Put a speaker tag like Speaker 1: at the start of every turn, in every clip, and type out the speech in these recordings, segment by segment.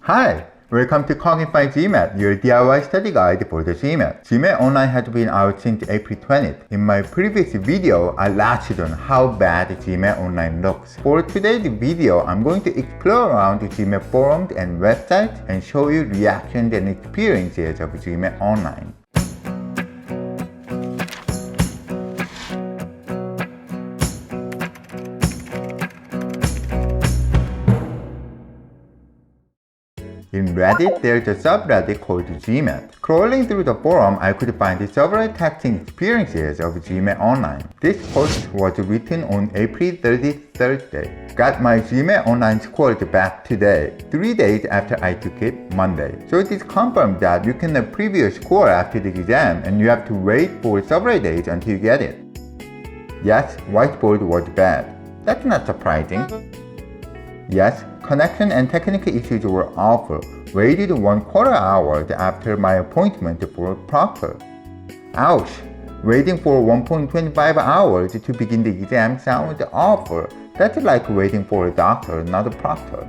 Speaker 1: Hi! Welcome to Cogify GMAT, your DIY study guide for the GMAT. GMAT Online has been out since April 20th. In my previous video, I latched on how bad GMAT Online looks. For today's video, I'm going to explore around the GMAT forums and websites and show you reactions and experiences of GMAT Online. In Reddit, there's a subreddit called GMAT. Scrolling through the forum, I could find several texting experiences of GMAT Online. This post was written on April 30th, Thursday. Got my GMAT Online scores back today, 3 days after I took it, Monday. So it is confirmed that you can preview your score after the exam and you have to wait for several days until you get it. Yes, whiteboard was bad. That's not surprising. Yes, connection and technical issues were awful. Waited 1/4 hours after my appointment for a proctor. Ouch! Waiting for 1.25 hours to begin the exam sounds awful. That's like waiting for a doctor, not a proctor.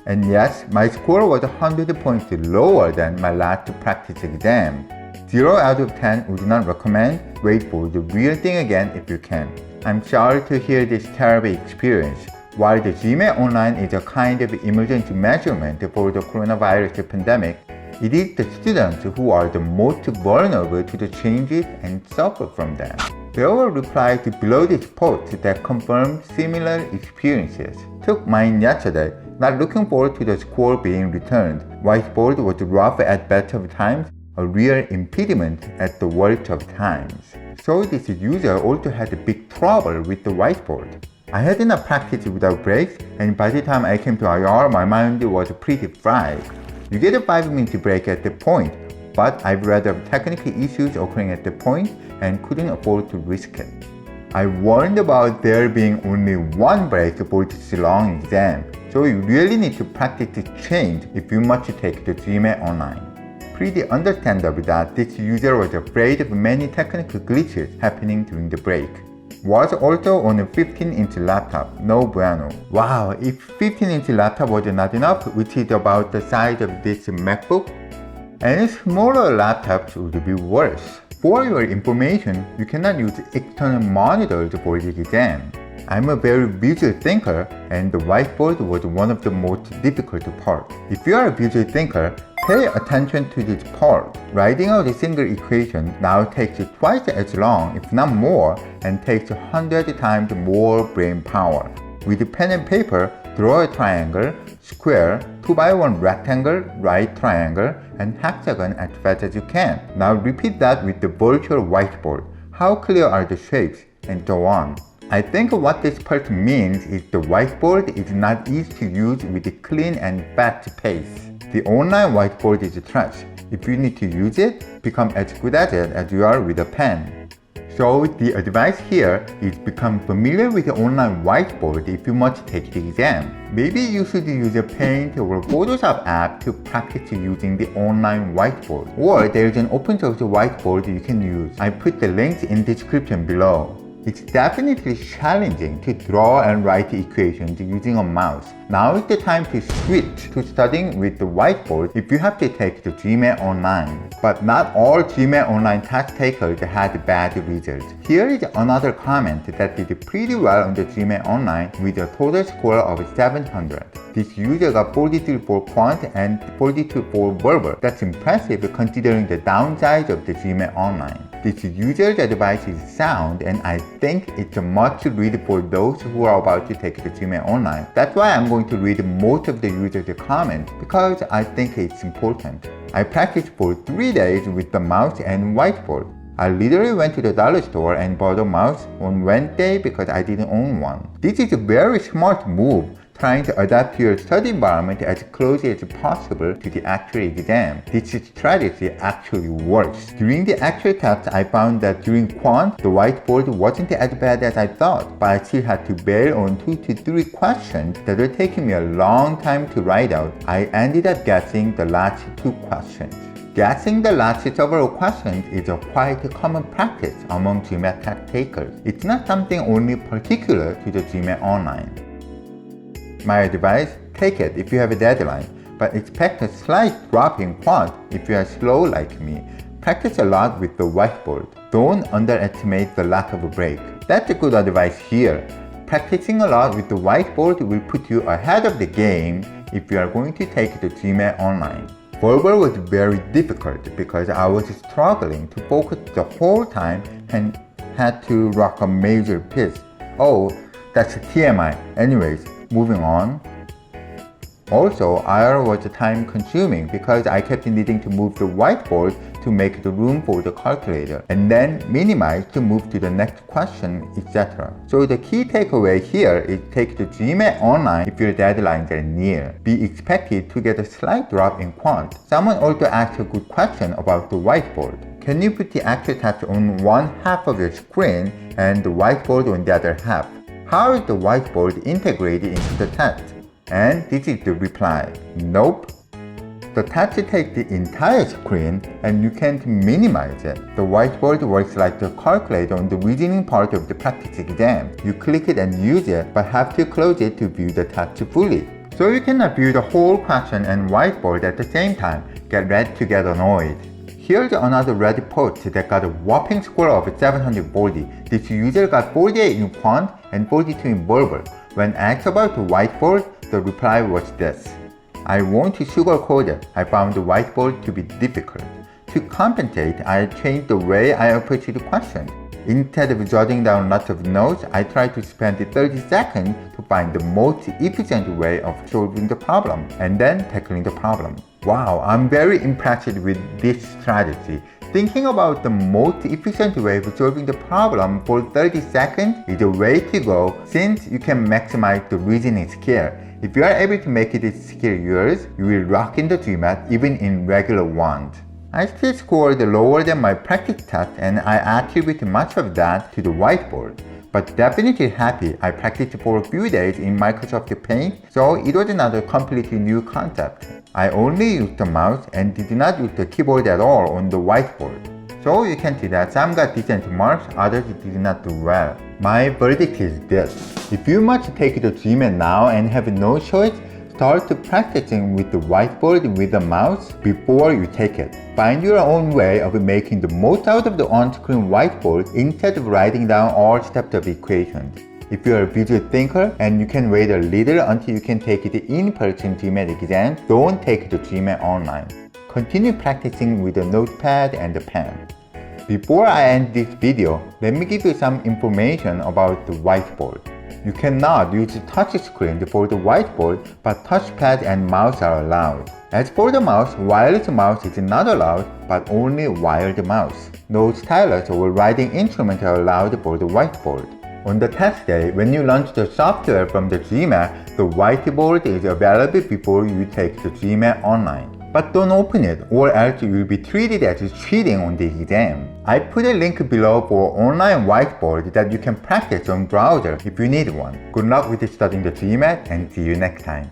Speaker 1: And yes, my score was 100 points lower than my last practice exam. 0 out of 10 would not recommend. Wait for the real thing again if you can. I'm sorry to hear this terrible experience. While the GMAT Online is a kind of emergency measurement for the coronavirus pandemic, it is the students who are the most vulnerable to the changes and suffer from them. There were replies below this post that confirmed similar experiences. Took mine yesterday, not looking forward to the score being returned. Whiteboard was rough at best of times, a real impediment at the worst of times. So this user also had big trouble with the whiteboard. I had enough practice without breaks, and by the time I came to IR, my mind was pretty fried. You get a 5-minute break at the point, but I've read of technical issues occurring at the point and couldn't afford to risk it. I warned about there being only one break for this long exam, so you really need to practice the change if you must take the GMAT Online. Pretty understandable that this user was afraid of many technical glitches happening during the break. Was also on a 15-inch laptop, no bueno. Wow, if 15-inch laptop was not enough, which is about the size of this MacBook, any smaller laptops would be worse. For your information, you cannot use external monitors for the exam. I'm a very visual thinker, and the whiteboard was one of the most difficult parts. If you are a visual thinker, pay attention to this part. Writing out a single equation now takes twice as long, if not more, and takes 100 times more brain power. With pen and paper, draw a triangle, square, 2x1 rectangle, right triangle, and hexagon as fast as you can. Now repeat that with the virtual whiteboard. How clear are the shapes? And so on. I think what this part means is the whiteboard is not easy to use with a clean and fast pace. The online whiteboard is trash. If you need to use it, become as good at it as you are with a pen. So the advice here is become familiar with the online whiteboard if you must take the exam. Maybe you should use a Paint or Photoshop app to practice using the online whiteboard. Or there is an open source whiteboard you can use. I put the links in the description below. It's definitely challenging to draw and write equations using a mouse. Now is the time to switch to studying with the whiteboard if you have to take the GMAT Online. But not all GMAT Online test takers had bad results. Here is another comment that did pretty well on the GMAT Online with a total score of 700. This user got 43 for quant and 42 for verbal. That's impressive considering the downsides of the GMAT Online. This user's advice is sound, and I think it's a must read for those who are about to take the GMAT Online. That's why I'm going to read most of the user's comments, because I think it's important. I practiced for 3 days with the mouse and whiteboard. I literally went to the dollar store and bought a mouse on Wednesday because I didn't own one. This is a very smart move, trying to adapt your study environment as close as possible to the actual exam. This strategy actually works. During the actual test, I found that during quant, the whiteboard wasn't as bad as I thought, but I still had to bail on 2 to 3 questions that were taking me a long time to write out. I ended up guessing the last 2 questions. Guessing the last several questions is a quite common practice among GMAT test takers. It's not something only particular to the GMAT Online. My advice, take it if you have a deadline. but expect a slight drop in quant if you are slow like me. Practice a lot with the whiteboard. Don't underestimate the lack of a break. That's a good advice here. Practicing a lot with the whiteboard will put you ahead of the game if you are going to take the GMAT Online. Verbal was very difficult because I was struggling to focus the whole time and had to rock a major piece. Oh, that's TMI. Anyways, moving on. Also, IR was time consuming because I kept needing to move the whiteboard to make the room for the calculator and then minimize to move to the next question, etc. So the key takeaway here is take the GMAT Online if your deadlines are near. Be expected to get a slight drop in quant. Someone also asked a good question about the whiteboard. Can you put the actual test on one half of your screen and the whiteboard on the other half? How is the whiteboard integrated into the test? And this is the reply. Nope. The test takes the entire screen and you can't minimize it. The whiteboard works like the calculator on the reasoning part of the practice exam. You click it and use it, but have to close it to view the test fully. So you cannot view the whole question and whiteboard at the same time. Get ready to get annoyed. Here's another Reddit post that got a whopping score of 740. This user got 48 in quant and 42 in verbal. When asked about the whiteboard, the reply was this. I won't sugarcoat it. I found the whiteboard to be difficult. To compensate, I changed the way I approach the question. Instead of jotting down lots of notes, I tried to spend 30 seconds to find the most efficient way of solving the problem and then tackling the problem. Wow, I'm very impressed with this strategy. Thinking about the most efficient way of solving the problem for 30 seconds is the way to go since you can maximize the reasoning skill. If you are able to make this skill yours, you will rock in the GMAT even in regular ones. I still scored lower than my practice test and I attribute much of that to the whiteboard. But definitely happy I practiced for a few days in Microsoft Paint, so it was not a completely new concept. I only used the mouse and did not use the keyboard at all on the whiteboard. So you can see that some got decent marks, others did not do well. My verdict is this. If you must take the GMAT now and have no choice, start practicing with the whiteboard with the mouse before you take it. Find your own way of making the most out of the on-screen whiteboard instead of writing down all steps of equations. If you are a visual thinker and you can wait a little until you can take the in-person GMAT exam, don't take the GMAT Online. Continue practicing with a notepad and a pen. Before I end this video, let me give you some information about the whiteboard. You cannot use the touch screen for the whiteboard, but touchpad and mouse are allowed. As for the mouse, wireless mouse is not allowed, but only wired mouse. No stylus or writing instrument are allowed for the whiteboard. On the test day, when you launch the software from the GMAT, the whiteboard is available before you take the GMAT Online. But don't open it or else you will be treated as cheating on the exam. I put a link below for online whiteboard that you can practice on browser if you need one. Good luck with studying the GMAT and see you next time.